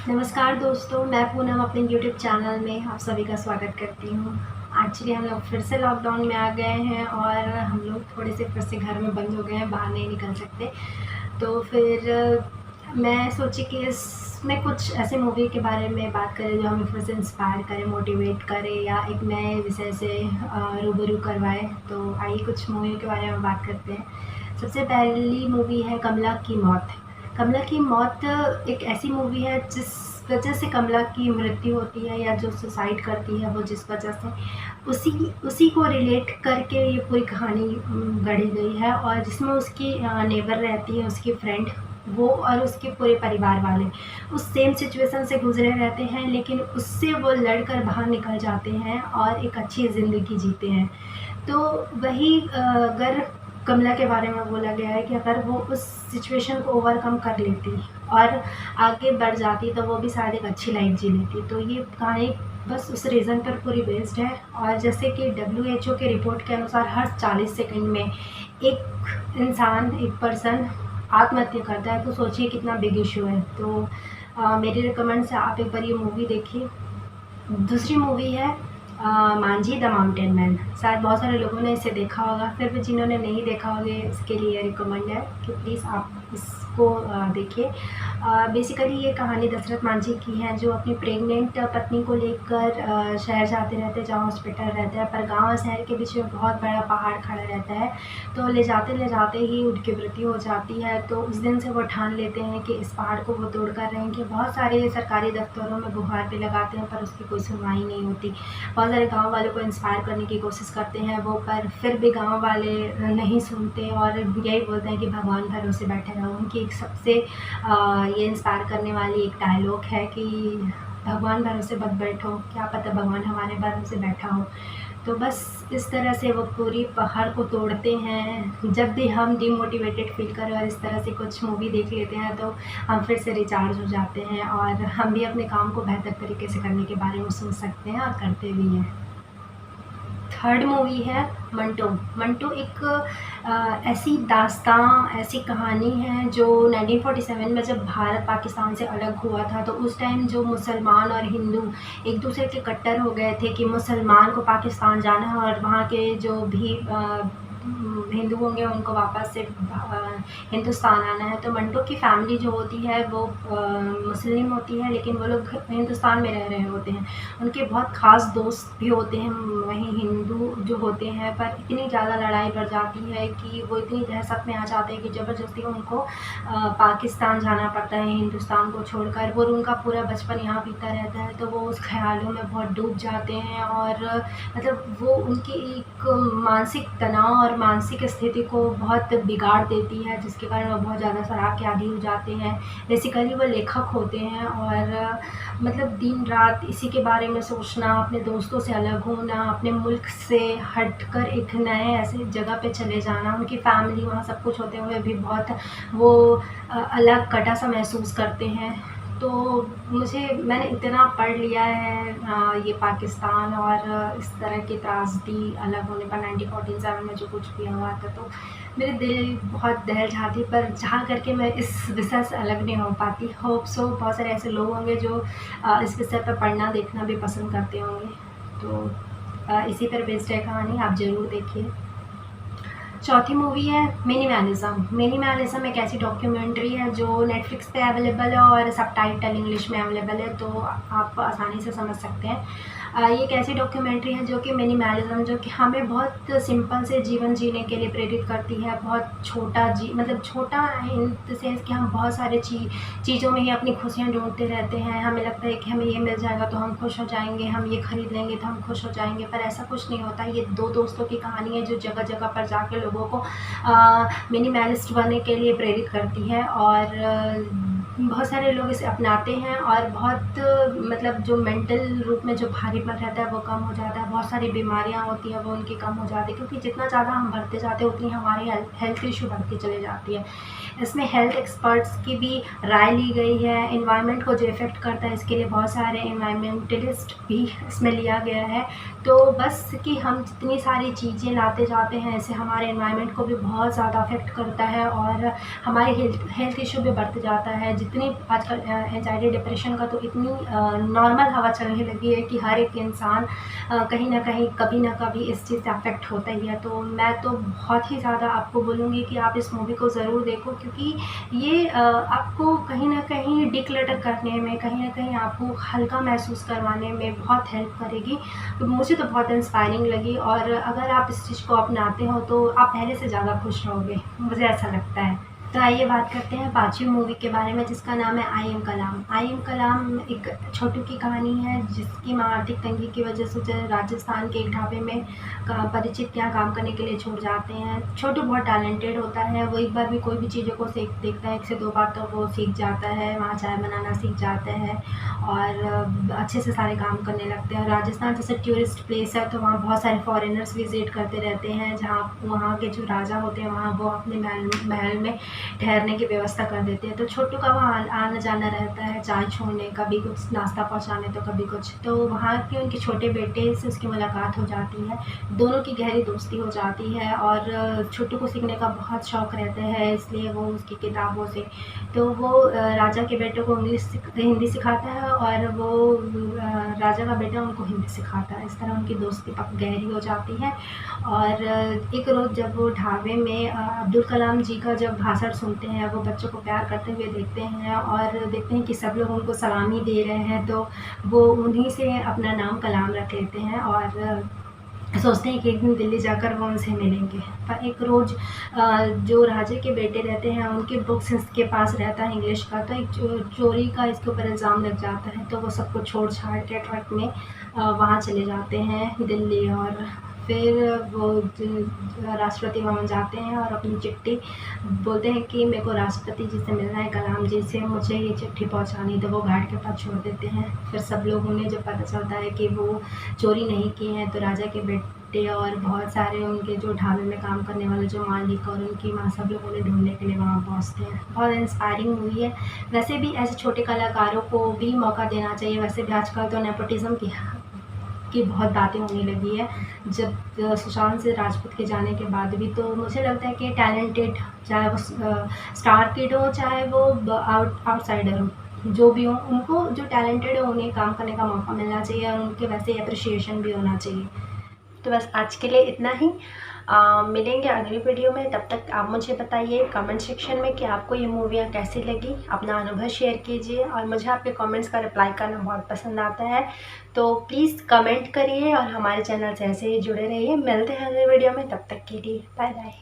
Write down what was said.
नमस्कार दोस्तों, मैं पूनम अपने यूट्यूब चैनल में आप सभी का स्वागत करती हूँ। एक्चुअली हम लोग फिर से लॉकडाउन में आ गए हैं और हम लोग थोड़े से फिर से घर में बंद हो गए हैं, बाहर नहीं निकल सकते। तो फिर मैं सोची कि इसमें कुछ ऐसे मूवी के बारे में बात करें जो हमें फिर से इंस्पायर करे, मोटिवेट करे या एक नए विषय से रूबरू करवाए। तो आइए कुछ मूवी के बारे में बात करते हैं। सबसे पहली मूवी है कमला की मौत। कमला की मौत एक ऐसी मूवी है जिस वजह से कमला की मृत्यु होती है या जो सुसाइड करती है वो जिस वजह से उसी उसी को रिलेट करके ये पूरी कहानी गढ़ी गई है। और जिसमें उसकी नेबर रहती है, उसकी फ्रेंड, वो और उसके पूरे परिवार वाले उस सेम सिचुएशन से गुजरे रहते हैं, लेकिन उससे वो लड़कर बाहर निकल जाते हैं और एक अच्छी ज़िंदगी जीते हैं। तो वही अगर कमला के बारे में बोला गया है कि अगर वो उस सिचुएशन को ओवरकम कर लेती और आगे बढ़ जाती तो वो भी शायद एक अच्छी लाइफ जी लेती। तो ये कहानी बस उस रीज़न पर पूरी बेस्ड है। और जैसे कि WHO के रिपोर्ट के अनुसार हर 40 सेकंड में एक इंसान, एक पर्सन आत्महत्या करता है। तो सोचिए कितना बिग इशू है। तो मेरी रिकमेंड से आप एक बार ये मूवी देखिए। दूसरी मूवी है मांझी द माउंटेन मैन। शायद बहुत सारे लोगों ने इसे देखा होगा, फिर भी जिन्होंने नहीं देखा होगा इसके लिए रिकमेंड है कि प्लीज़ आप इसको देखिए। बेसिकली ये कहानी दशरथ मांझी की है जो अपनी प्रेग्नेंट पत्नी को लेकर शहर जाते रहते हैं जहाँ हॉस्पिटल रहता है, पर गांव और शहर के बीच में बहुत बड़ा पहाड़ खड़ा रहता है। तो ले जाते ही उनकी मृत्यु हो जाती है। तो उस दिन से वो ठान लेते हैं कि इस पहाड़ को वो तोड़ कर रहेंगे। बहुत सारे सरकारी दफ्तरों में गुहार भी लगाते हैं पर उसकी कोई सुनवाई नहीं होती। बहुत सारे गाँव वालों को इंस्पायर करने की कोशिश करते हैं वो, पर फिर भी गाँव वाले नहीं सुनते और यही बोलते हैं कि भगवान भरोसे बैठे रहो। उनकी एक सबसे ये इंस्पायर करने वाली एक डायलॉग है कि भगवान भरोसे मत बैठो, क्या पता भगवान हमारे भरोसे बैठा हो। तो बस इस तरह से वो पूरी पहाड़ को तोड़ते हैं। जब भी हम डिमोटिवेटेड फील करें और इस तरह से कुछ मूवी देख लेते हैं तो हम फिर से रिचार्ज हो जाते हैं और हम भी अपने काम को बेहतर तरीके से करने के बारे में सोच सकते हैं और करते भी हैं। थर्ड मूवी है मंटो। मंटो एक ऐसी दास्तां, ऐसी कहानी है जो 1947 में जब भारत पाकिस्तान से अलग हुआ था तो उस टाइम जो मुसलमान और हिंदू एक दूसरे के कट्टर हो गए थे कि मुसलमान को पाकिस्तान जाना है और वहाँ के जो भी हिंदू होंगे उनको वापस से हिंदुस्तान आना है। तो मंटो की फैमिली जो होती है वो मुस्लिम होती है, लेकिन वो लोग हिंदुस्तान में रह रहे होते हैं। उनके बहुत ख़ास दोस्त भी होते हैं वहीं हिंदू जो होते हैं, पर इतनी ज़्यादा लड़ाई बढ़ जाती है कि वो इतनी दहशत में आ जाते हैं कि ज़बरदस्ती उनको पाकिस्तान जाना पड़ता है हिंदुस्तान को छोड़कर। वो उनका पूरा बचपन यहाँ बीता रहता है तो वो उस ख़्यालों में बहुत डूब जाते हैं और मतलब वो उनकी एक मानसिक तनाव और मानसिक स्थिति को बहुत बिगाड़ देती है, जिसके कारण वो बहुत ज़्यादा शराब के आदी हो जाते हैं। बेसिकली वो लेखक होते हैं और मतलब दिन रात इसी के बारे में सोचना, अपने दोस्तों से अलग होना, अपने मुल्क से हटकर एक नए ऐसे जगह पे चले जाना, उनकी फैमिली वहाँ सब कुछ होते हुए भी बहुत वो अलग कटा सा महसूस करते हैं। तो मैंने इतना पढ़ लिया है ये पाकिस्तान और इस तरह की त्रासदी अलग होने पर 1947 में जो कुछ भी हुआ था, तो मेरे दिल बहुत दहल जाती, पर चाह करके मैं इस विषय से अलग नहीं हो पाती। होप सो बहुत सारे ऐसे लोग होंगे जो इस विषय पर पढ़ना देखना भी पसंद करते होंगे। तो इसी पर बेस्ड है कहानी, आप ज़रूर देखिए। चौथी मूवी है मिनिमलिज्म। मिनिमलिज्म एक ऐसी डॉक्यूमेंट्री है जो नेटफ्लिक्स पे अवेलेबल है और सबटाइटल इंग्लिश में अवेलेबल है, तो आप आसानी से समझ सकते हैं। ये एक ऐसी डॉक्यूमेंट्री है जो कि मिनिमलिज्म, जो कि हमें बहुत सिंपल से जीवन जीने के लिए प्रेरित करती है। बहुत छोटा मतलब छोटा इन द सेंस कि हम बहुत सारे चीज़ों में ही अपनी खुशियाँ ढूँढते रहते हैं। हमें लगता है कि हमें ये मिल जाएगा तो हम खुश हो जाएँगे, हम ये खरीद लेंगे तो हम खुश हो जाएँगे, पर ऐसा कुछ नहीं होता। ये दो दोस्तों की कहानी है जो जगह-जगह पर जाके लोगों को मिनिमलिस्ट बनने के लिए प्रेरित करती है और बहुत सारे लोग इसे अपनाते हैं और बहुत मतलब जो मेंटल रूप में जो भारीपन रहता है वो कम हो जाता है। बहुत सारी बीमारियां होती हैं वो उनकी कम हो जाती है, क्योंकि जितना ज़्यादा हम बढ़ते जाते हैं उतनी हमारी हेल्थ इशू बढ़ती चली जाती है। इसमें हेल्थ एक्सपर्ट्स की भी राय ली गई है। एनवायरनमेंट को जो इफ़ेक्ट करता है इसके लिए बहुत सारे एनवायरमेंटलिस्ट भी इसमें लिया गया है। तो बस कि हम जितनी सारी चीज़ें लाते जाते हैं इससे हमारे एनवायरनमेंट को भी बहुत ज़्यादा अफेक्ट करता है और हमारे हेल्थ इशू भी बढ़ते जाता है। इतनी आजकल एंजाइटी डिप्रेशन का तो इतनी नॉर्मल हवा चलने लगी है कि हर एक इंसान कहीं ना कहीं कभी ना कभी इस चीज़ से अफेक्ट होता ही है। तो मैं तो बहुत ही ज़्यादा आपको बोलूँगी कि आप इस मूवी को ज़रूर देखो, क्योंकि ये आपको कहीं ना कहीं डिक्लटर करने में, कहीं ना कहीं आपको हल्का महसूस करवाने में बहुत हेल्प करेगी। तो मुझे तो बहुत इंस्पायरिंग लगी, और अगर आप इस चीज़ को अपनाते हो तो आप पहले से ज़्यादा खुश रहोगे, मुझे ऐसा लगता है। तो आइए बात करते हैं पाँचवीं मूवी के बारे में, जिसका नाम है I am Kalam. I am कलाम एक छोटू की कहानी है, जिसकी माँ आर्थिक तंगी की वजह से राजस्थान के एक ढाबे में परिचित के यहाँ काम करने के लिए छूट जाते हैं। छोटू बहुत टैलेंटेड होता है, वो एक बार भी कोई भी चीज़ों को देखता है, 1 से 2 बार तो वो सीख जाता है, वहाँ चाय बनाना सीख जाता है और अच्छे से सारे काम करने लगते हैं। राजस्थान जैसे टूरिस्ट प्लेस है, तो वहाँ बहुत सारे फॉरेनर्स विजिट करते रहते हैं, जहाँ वहाँ के जो राजा होते हैं वहाँ वो अपने महल में ठहरने की व्यवस्था कर देते हैं। तो छोटू का वहाँ आना जाना रहता है, चाय छोड़ने, कभी कुछ नाश्ता पहुँचाने तो कभी कुछ। तो वहाँ के उनके छोटे बेटे से उसकी मुलाकात हो जाती है, दोनों की गहरी दोस्ती हो जाती है, और छोटू को सीखने का बहुत शौक़ रहता है, इसलिए वो उसकी किताबों से, तो वो राजा के बेटे को हिंदी सिखाता है, और वो राजा का बेटा उनको हिंदी सिखाता है। इस तरह उनकी दोस्ती गहरी हो जाती है। और एक रोज़ जब वो ढाबे में अब्दुल कलाम जी का जब भाषण सुनते हैं, वो बच्चों को प्यार करते हुए देखते हैं और देखते हैं कि सब लोग उनको सलामी दे रहे हैं, तो वो उन्हीं से अपना नाम कलाम रख लेते हैं और सोचते हैं कि एक दिन दिल्ली जाकर वो उनसे मिलेंगे। पर एक रोज़ जो राजे के बेटे रहते हैं, उनके बुक्स इसके पास रहता है इंग्लिश का, तो एक चोरी का इसके ऊपर इल्ज़ाम लग जाता है। तो वो सबको छोड़ छाड़ के ट्रक में वहाँ चले जाते हैं दिल्ली, और फिर वो राष्ट्रपति भवन जाते हैं और अपनी चिट्ठी बोलते हैं कि मेरे को राष्ट्रपति जी से मिलना है, कलाम जी से, मुझे ये चिट्ठी पहुंचानी। तो वो घाट के पास छोड़ देते हैं। फिर सब लोग, उन्हें जब पता चलता है कि वो चोरी नहीं की हैं, तो राजा के बेटे और बहुत सारे उनके जो ढाबे में काम करने वाले जो मालिक और उनकी माँ, सब लोग उन्हें ढूंढने के लिए वहाँ पहुँचते हैं। बहुत इंस्पायरिंग मूवी है। वैसे भी ऐसे छोटे कलाकारों को भी मौका देना चाहिए। वैसे भी आजकल तो नेपोटिज़्म की बहुत बातें होने लगी है। जब सुशांत सिंह राजपूत के जाने के बाद भी, तो मुझे लगता है कि टैलेंटेड, चाहे वो स्टार किड हो, चाहे वो आउटसाइडर हो, जो भी हो, उनको जो टैलेंटेड है उन्हें काम करने का मौका मिलना चाहिए और उनके वैसे अप्रिशिएशन भी होना चाहिए। तो बस आज के लिए इतना ही। मिलेंगे अगली वीडियो में। तब तक आप मुझे बताइए कमेंट सेक्शन में कि आपको ये मूवियाँ कैसी लगी, अपना अनुभव शेयर कीजिए, और मुझे आपके कमेंट्स का रिप्लाई करना बहुत पसंद आता है। तो प्लीज़ कमेंट करिए और हमारे चैनल से ऐसे ही जुड़े रहिए। मिलते हैं अगले वीडियो में, तब तक के लिए बाय बाय।